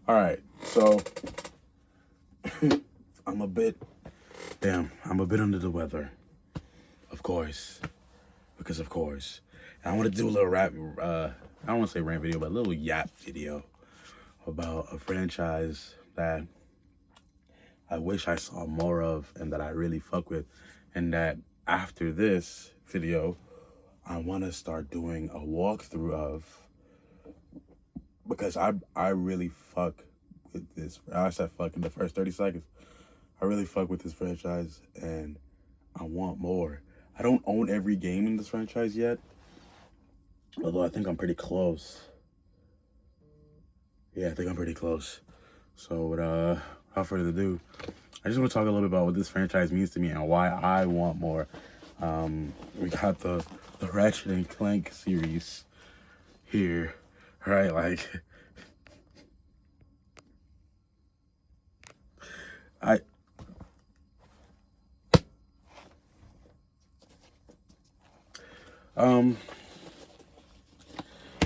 All right, so I'm a bit under the weather, of course, because of course. And I want to do a little rap. I don't want to say rant video, but a little yap video about a franchise that I wish I saw more of and that I really fuck with, and that after this video, I want to start doing a walkthrough of, because I really fuck with this. I said fuck in the first 30 seconds. I really fuck with this franchise and I want more. I don't own every game in this franchise yet, although I think I'm pretty close. Yeah, I think I'm pretty close. So without further ado, I just want to talk a little bit about what this franchise means to me and why I want more. We got the Ratchet&Clank series here, right? Like, I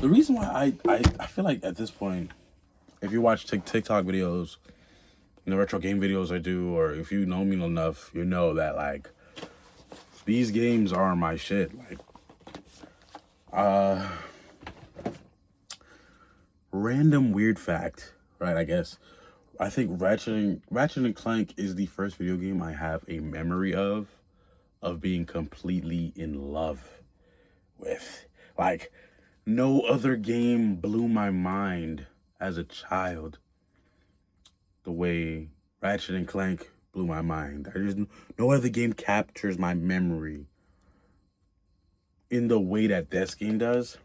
the reason why I feel like at this point, if you watch TikTok videos, retro game videos I do, or if you know me enough, you know that like these games are my shit. Like, random weird fact, right? I guess I think Ratchet and Clank is the first video game I have a memory of being completely in love with. Like, no other game blew my mind as a child the way Ratchet&Clank blew my mind. There's no other game captures my memory in the way that this game does.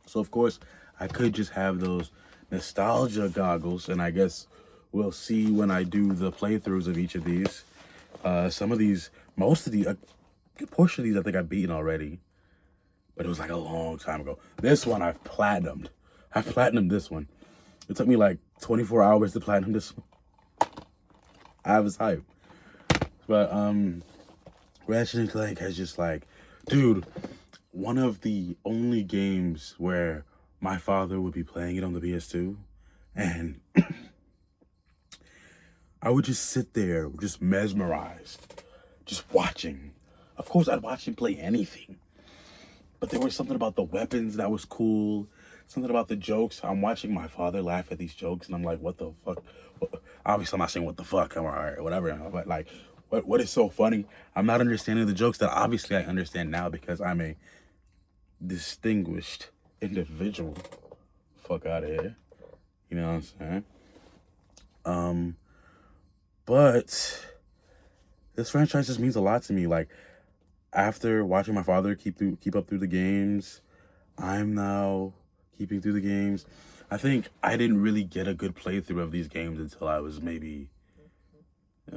So of course, I could just have those nostalgia goggles, and I guess we'll see when I do the playthroughs of each of these. Some of these, most of these, a good portion of these I think I've beaten already, but it was like a long time ago. This one I've platinumed. I platinumed this one. It took me like 24 hours to platinum this one. I was hyped. But Ratchet&Clank has just like, dude, one of the only games where my father would be playing it on the PS2, and I would just sit there, just mesmerized, just watching. Of course, I'd watch him play anything, but there was something about the weapons that was cool, something about the jokes. I'm watching my father laugh at these jokes, and I'm like, what the fuck? Obviously, I'm not saying what the fuck, I'm all right, whatever, but like, what is so funny? I'm not understanding the jokes that obviously I understand now because I'm a distinguished individual. Fuck out of here. You know what I'm saying? But this franchise just means a lot to me. Like, after watching my father keep up through the games, I'm now keeping through the games. I think I didn't really get a good playthrough of these games until I was maybe 8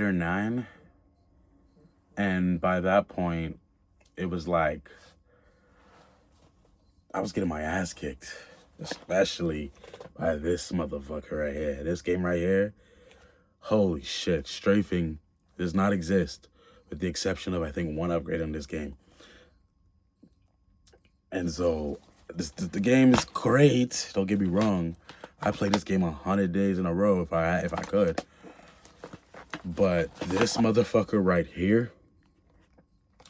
or 9. And by that point, it was like I was getting my ass kicked, especially by this motherfucker right here. This game right here, holy shit, strafing does not exist, with the exception of, I think, one upgrade in this game. And so, the game is great, don't get me wrong. I played this game 100 days in a row if I could. But this motherfucker right here,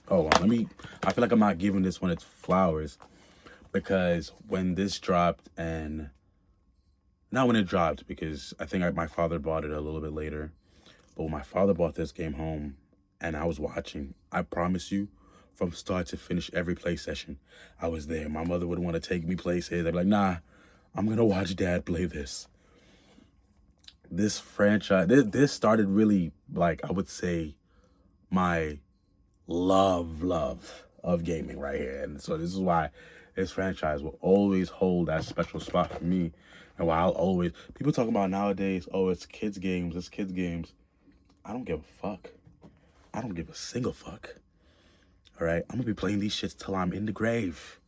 hold on, I feel like I'm not giving this one its flowers, because when this dropped, and not when it dropped, because I think my father bought it a little bit later, but when my father bought this game home and I was watching, I promise you, from start to finish, every play session, I was there. My mother would want to take me places. They'd be like, nah, I'm going to watch Dad play this. This franchise, this started really, like, I would say, my love of gaming right here. And so this is why this franchise will always hold that special spot for me. And why I'll always, people talk about nowadays, oh, it's kids games. I don't give a fuck. I don't give a single fuck. All right, I'm gonna be playing these shits till I'm in the grave.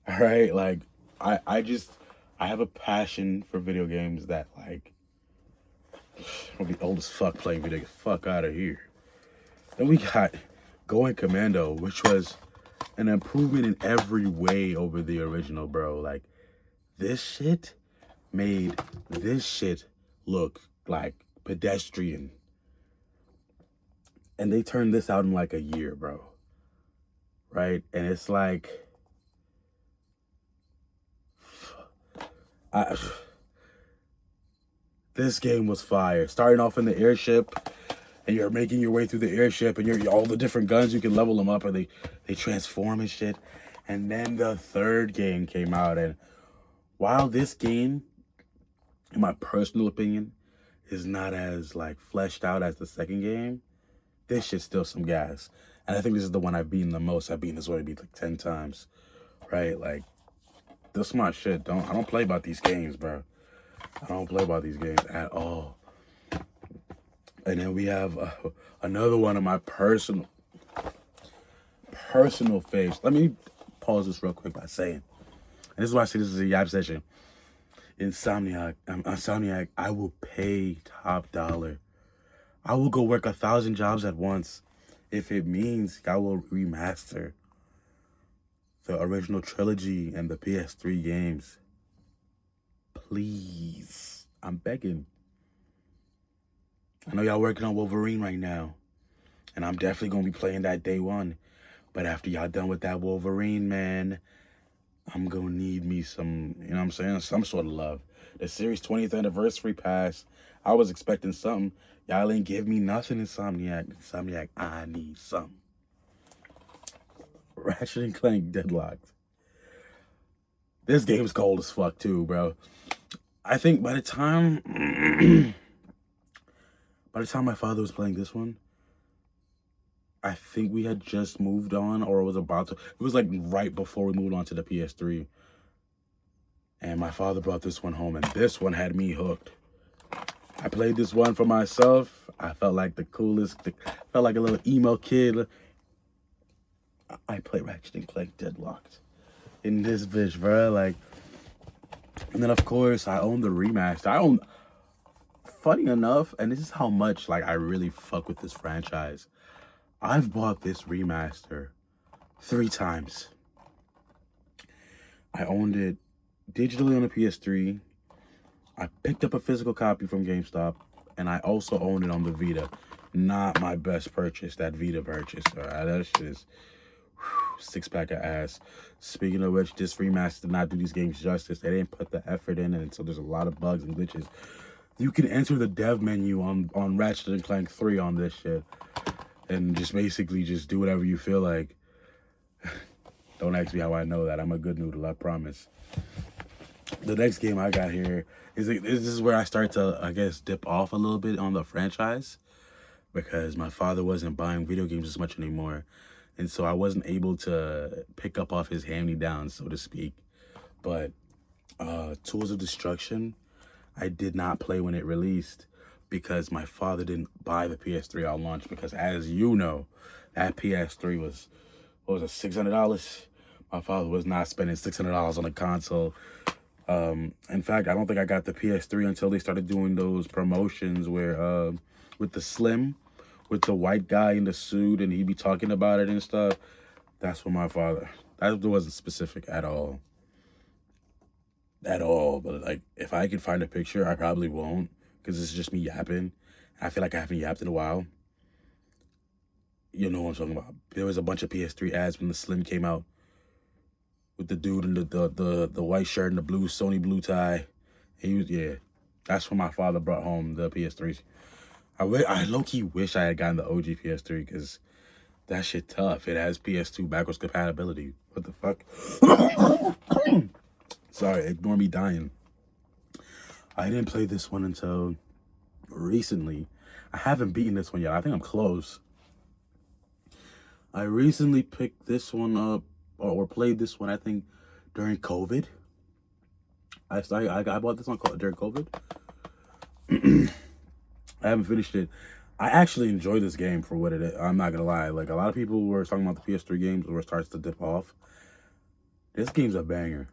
All right, like, I have a passion for video games that, like, I'll be old as fuck playing video games. Fuck out of here. Then we got Going Commando, which was an improvement in every way over the original, bro. Like, This shit made this shit look like pedestrian. And they turned this out in like a year, bro. Right? And it's like, this game was fire. Starting off in the airship, and you're making your way through the airship, and you're all the different guns, you can level them up, and they transform and shit. And then the third game came out, and while this game, in my personal opinion, is not as like fleshed out as the second game, this shit's still some gas. And I think this is the one I've beaten the most. I've beaten this one maybe like 10 times, right? Like, this is my shit. I don't play about these games, bro. I don't play about these games at all. And then we have another one of my personal faves. Let me pause this real quick by saying, and this is why I say this is a yap session. Insomniac, I will pay top dollar. I will go work 1,000 jobs at once if it means I will remaster the original trilogy and the PS3 games. Please. I'm begging. I know y'all working on Wolverine right now, and I'm definitely going to be playing that day one. But after y'all done with that Wolverine, man, I'm going to need me some, you know what I'm saying, some sort of love. The series 20th anniversary pass, I was expecting something. Y'all ain't give me nothing, Insomniac, I need something. Ratchet&Clank Deadlocked. This game's cold as fuck too, bro. I think by the time my father was playing this one, I think we had just moved on or was about to. It was like right before we moved on to the PS3. And my father brought this one home, and this one had me hooked. I played this one for myself. I felt like the coolest. Felt like a little emo kid. I played Ratchet&Clank Deadlocked in this bitch, bro. Like, and then of course I own the remaster. Funny enough, and this is how much like I really fuck with this franchise. I've bought this remaster 3 times. I owned it digitally on the PS3. I picked up a physical copy from GameStop, and I also own it on the Vita. Not my best purchase, that Vita purchase. That shit is 6-pack of ass. Speaking of which, this remaster did not do these games justice. They didn't put the effort in, and so there's a lot of bugs and glitches. You can enter the dev menu on Ratchet&Clank 3 on this shit, and just basically just do whatever you feel like. Don't ask me how I know that. I'm a good noodle, I promise. The next game I got here this is where I start to, I guess, dip off a little bit on the franchise, because my father wasn't buying video games as much anymore. And so I wasn't able to pick up off his hand-me-downs, so to speak. But Tools of Destruction, I did not play when it released because my father didn't buy the PS3 on launch, because as you know, that PS3 was, what was it, $600? My father was not spending $600 on a console. In fact, I don't think I got the PS3 until they started doing those promotions where, with the Slim, with the white guy in the suit, and he'd be talking about it and stuff. That's what my father, that wasn't specific at all. At all. But like, if I could find a picture, I probably won't, because it's just me yapping. I feel like I haven't yapped in a while. You know what I'm talking about. There was a bunch of PS3 ads when the Slim came out, with the dude in the white shirt and the blue Sony blue tie. He was, yeah. That's when my father brought home the PS3s. I low-key wish I had gotten the OG PS3, because that shit tough. It has PS2 backwards compatibility. What the fuck? Sorry, ignore me dying. I didn't play this one until recently. I haven't beaten this one yet. I think I'm close. I recently picked this one up, or played this one, I think, during COVID. I bought this one during COVID. I haven't finished it. I actually enjoy this game for what it is. I'm not gonna lie. Like, a lot of people were talking about the PS3 games where it starts to dip off. This game's a banger.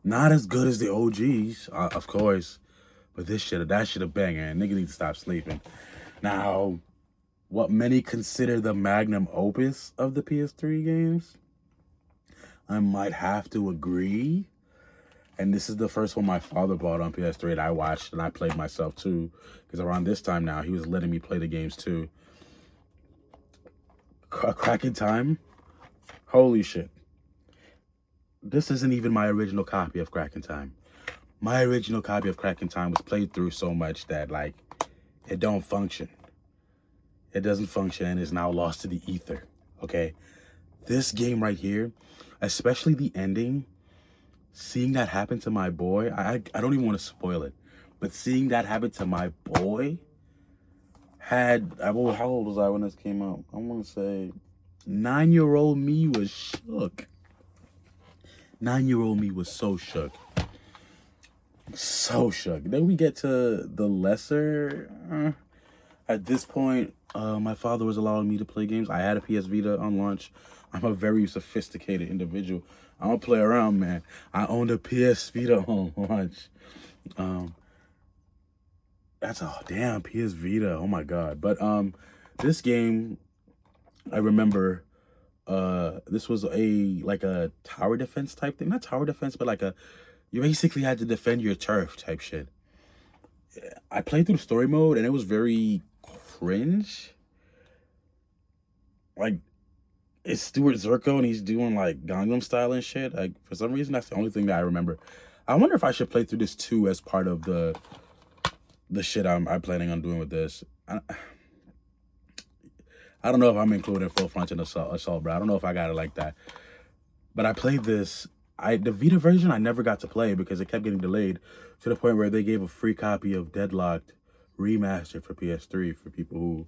Not as good as the OGs, of course, but that shit a banger, and nigga need to stop sleeping. Now, what many consider the magnum opus of the PS3 games, I might have to agree, And this is the first one my father bought on PS3 and I watched and I played myself too. Because around this time now, he was letting me play the games too. Crack in Time? Holy shit. This isn't even my original copy of Crack in Time. My original copy of Crack in Time was played through so much that, like, it don't function. It doesn't function and is now lost to the ether, okay? This game right here, especially the ending, seeing that happen to my boy, I don't even want to spoil it, but seeing that happen to my boy how old was I when this came out? I want to say 9-year-old me was shook. 9-year-old me was so shook. So shook. Then we get to the lesser. At this point, my father was allowing me to play games. I had a PS Vita on launch. I'm a very sophisticated individual. I don't play around, man. I owned a PS Vita on launch. That's a damn PS Vita. Oh my god. But this game, I remember, this was a tower defense type thing. Not tower defense, but you basically had to defend your turf type shit. I played through the story mode and it was very cringe. Like, it's Stuart Zerko and he's doing like Gangnam Style and shit. Like, for some reason, that's the only thing that I remember. I wonder if I should play through this too as part of the shit I'm planning on doing with this. I don't know if I'm including Full Frontal Assault, bro. I don't know if I got it like that. But I played this. The Vita version I never got to play because it kept getting delayed to the point where they gave a free copy of Deadlocked Remastered for PS3 for people who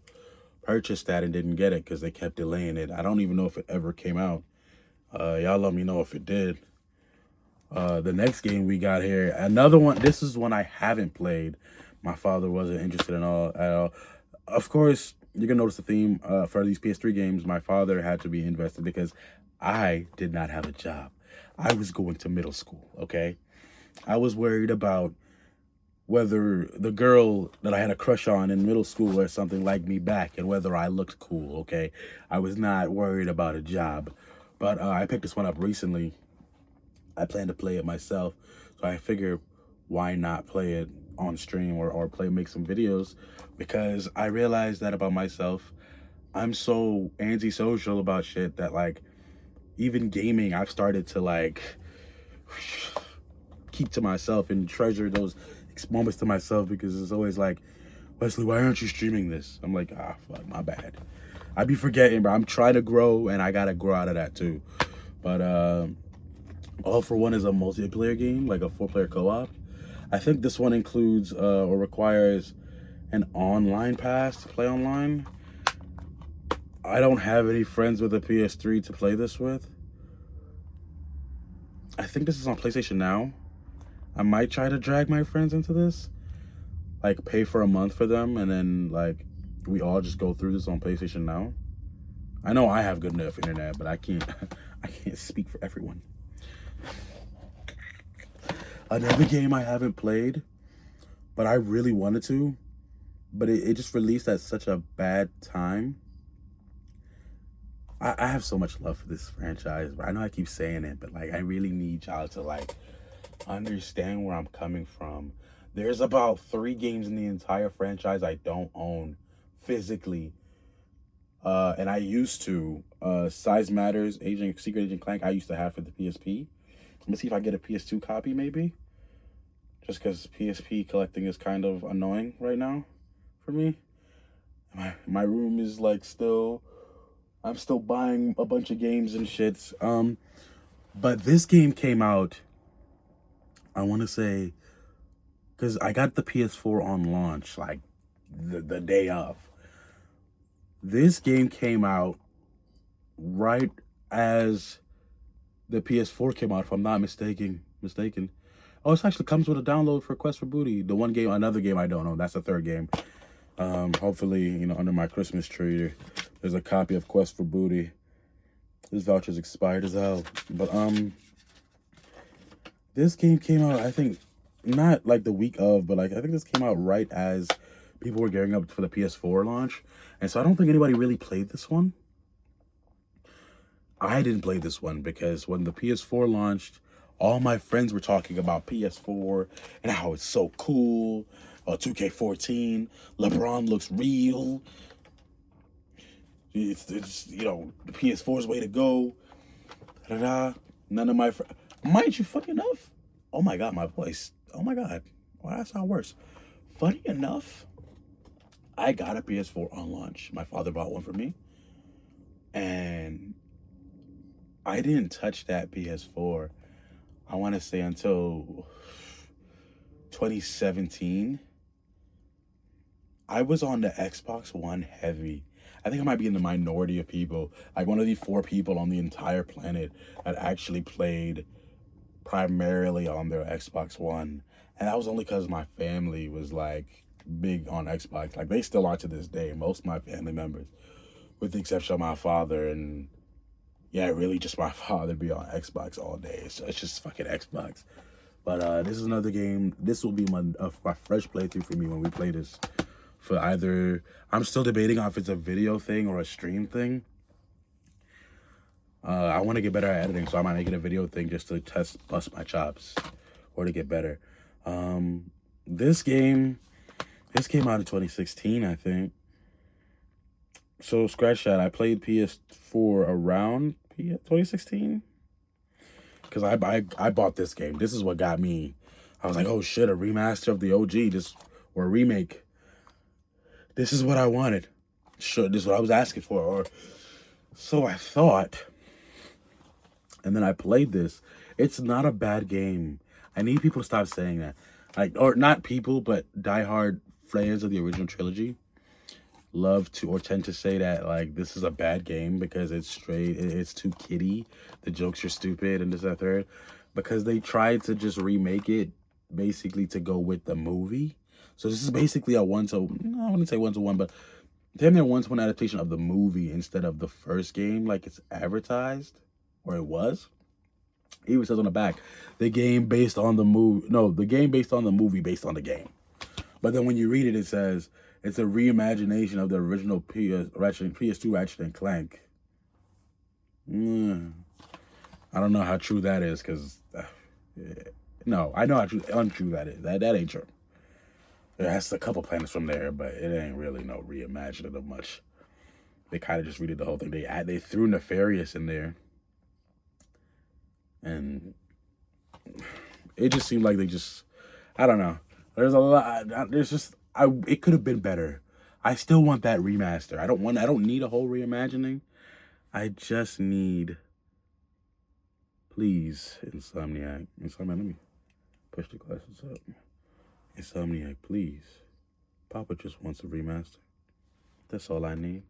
purchased that and didn't get it because they kept delaying it. I don't even know if it ever came out. Y'all let me know if it did. The next game we got here, another one. This is one I haven't played. My father wasn't interested at all. Of course, you're gonna notice the theme for these PS3 games. My father had to be invested because I did not have a job. I was going to middle school, okay? I was worried about whether the girl that I had a crush on in middle school or something liked me back and whether I looked cool, okay? I was not worried about a job. But I picked this one up recently. I plan to play it myself. So I figured, why not play it on stream or make some videos? Because I realized that about myself. I'm so antisocial about shit that, like, even gaming, I've started to, like, keep to myself and treasure those moments to myself because it's always like, Wesley, why aren't you streaming this? I'm like, fuck, my bad. I be forgetting, bro. I'm trying to grow and I gotta grow out of that too. But All for One is a multiplayer game, like a 4-player co-op. I think this one includes or requires an online pass to play online. I don't have any friends with a PS3 to play this with. I think this is on PlayStation Now. I might try to drag my friends into this. Like, pay for a month for them, and then, like, we all just go through this on PlayStation Now. I know I have good enough internet, but I can't speak for everyone. Another game I haven't played, but I really wanted to, but it just released at such a bad time. I have so much love for this franchise. I know I keep saying it, but, like, I really need y'all to, like, understand where I'm coming from. There's about 3 games in the entire franchise I don't own physically. And I used to. Size Matters, Secret Agent Clank, I used to have for the PSP. Let me see if I get a PS2 copy, maybe. Just because PSP collecting is kind of annoying right now for me. My room is, like, I'm still buying a bunch of games and shits. But this game came out, I want to say, because I got the PS4 on launch, like, the day of. This game came out right as the PS4 came out, if I'm not mistaken. Oh, it actually comes with a download for Quest for Booty. Another game I don't know. That's the 3rd game. Hopefully, under my Christmas tree, there's a copy of Quest for Booty. This voucher's expired as hell. But, this game came out, I think, not like the week of, but, like, I think this came out right as people were gearing up for the PS4 launch. And so I don't think anybody really played this one. I didn't play this one because when the PS4 launched, All my friends were talking about PS4 and how it's so cool. 2K14, LeBron looks real. It's the PS4's way to go. Da-da. None of my friends. Mind you, funny enough. Oh my God, my voice. Oh my God. Why that sound worse? Funny enough, I got a PS4 on launch. My father bought one for me. And I didn't touch that PS4, I want to say, until 2017. I was on the Xbox One heavy. I think I might be in the minority of people, like one of the 4 people on the entire planet that actually played primarily on their Xbox One. And that was only because my family was like big on Xbox. Like they still are to this day, most of my family members, with the exception of my father. And yeah, really just my father be on Xbox all day. So it's just fucking Xbox. But this is another game. This will be my fresh playthrough for me when we play this. For either, I'm still debating on if it's a video thing or a stream thing. I want to get better at editing, so I might make it a video thing just to bust my chops, or to get better. This came out in 2016, I think. So scratch that. I played PS4 around 2016, because I bought this game. This is what got me. I was like, oh shit, a remaster of the OG, or a remake. This is what I wanted. Sure, this is what I was asking for, or so I thought. And then I played this. It's not a bad game. I need people to stop saying that. Like, or not people, but diehard fans of the original trilogy love to, or tend to say that, like, this is a bad game because it's too kiddie. The jokes are stupid and this, that, third. Because they tried to just remake it basically to go with the movie. So this is basically a I wouldn't say one-to-one, but damn near one-to-one adaptation of the movie instead of the first game like it's advertised, or it was. It even says on the back, the game based on the movie. No, the game based on the movie based on the game. But then when you read it, it says it's a reimagination of the original PS2 Ratchet&Clank. I don't know how true that is, because no, I know how untrue that is. That ain't true. There's a couple planets from there, but it ain't really no reimagining of much. They kind of just redid the whole thing. They threw Nefarious in there, and it just seemed like I don't know. There's a lot. It could have been better. I still want that remaster. I don't need a whole reimagining. I just need, please, Insomniac, let me push the glasses up. Insomniac, please. Papa just wants a remaster. That's all I need.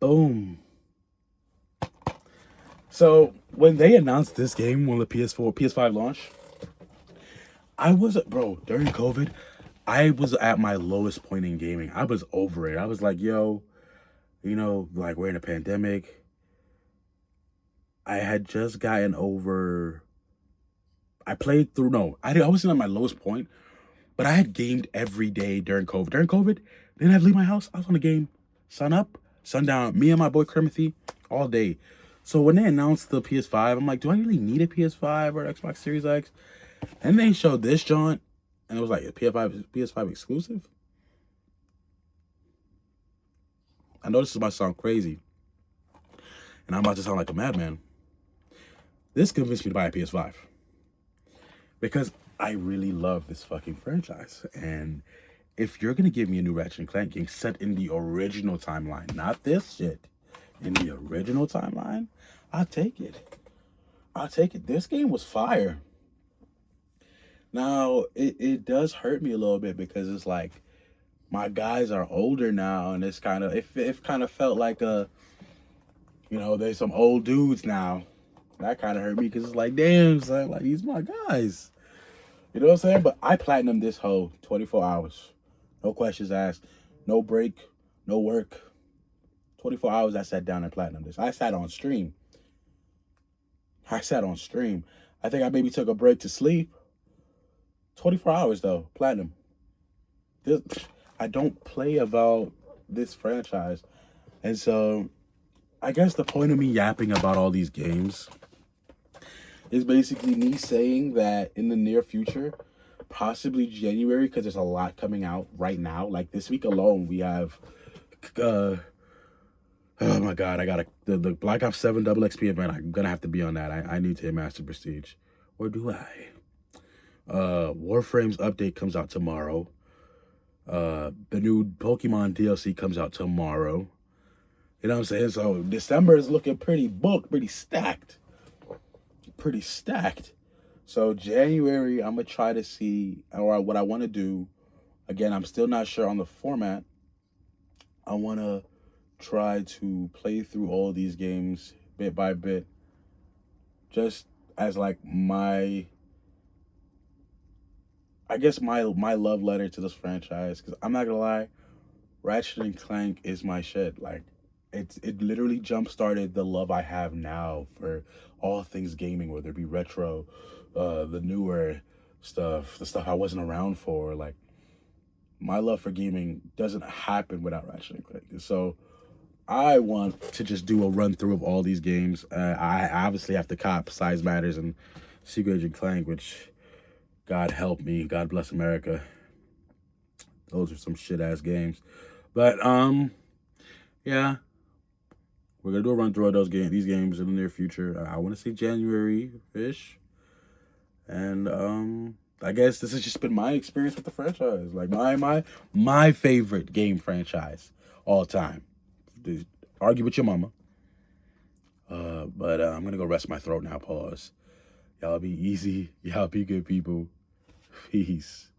Boom. So when they announced this game on the PS5 launch, during COVID, I was at my lowest point in gaming. I was over it. I was like, yo, like, we're in a pandemic. I had just gotten over. I played through. No, I wasn't at my lowest point, but I had gamed every day during COVID. During COVID, didn't have to leave my house. I was on the game, sun up, sundown. Me and my boy Kermithy all day. So when they announced the PS5, I'm like, do I really need a PS5 or Xbox Series X? And they showed this jaunt, and it was like a PS5 exclusive. I know this is about to sound crazy, and I'm about to sound like a madman. This convinced me to buy a PS5. Because I really love this fucking franchise. And if you're going to give me a new Ratchet&Clank game set in the original timeline, not this shit, in the original timeline, I'll take it. This game was fire. Now, it does hurt me a little bit because it's like, my guys are older now, and it kind of felt like there's some old dudes now. That kind of hurt me because it's like, damn, son, like, these my guys. You know what I'm saying? But I platinum this whole 24 hours. No questions asked. No break. No work. 24 hours I sat down and platinum this. I sat on stream. I think I maybe took a break to sleep. 24 hours though. Platinum. I don't play about this franchise. And so I guess the point of me yapping about all these games is basically me saying that in the near future, possibly January, because there's a lot coming out right now. Like this week alone, we have, uh, oh my god, I got the Black Ops 7 Double XP event. I'm gonna have to be on that. I need to hit Master Prestige, or do I? Warframe's update comes out tomorrow. The new Pokemon DLC comes out tomorrow. You know what I'm saying? So December is looking pretty booked, pretty stacked. Pretty stacked. So January, I'm gonna try to see, or what I want to do. Again, I'm still not sure on the format. I want to try to play through all of these games bit by bit, just as like my, I guess my love letter to this franchise. Because I'm not gonna lie, Ratchet&Clank is my shit. Like, it literally jump started the love I have now for all things gaming, whether it be retro, the newer stuff, the stuff I wasn't around for. Like, my love for gaming doesn't happen without Ratchet&Clank. So I want to just do a run through of all these games. I obviously have to cop Size Matters and Secret Agent Clank, which, God help me, God bless America. Those are some shit ass games. But yeah, we're gonna do a run through of these games in the near future. I want to see January-ish, and I guess this has just been my experience with the franchise. Like my favorite game franchise all time. Dude, argue with your mama. But I'm gonna go rest my throat now. Pause. Y'all be easy. Y'all be good people. Peace.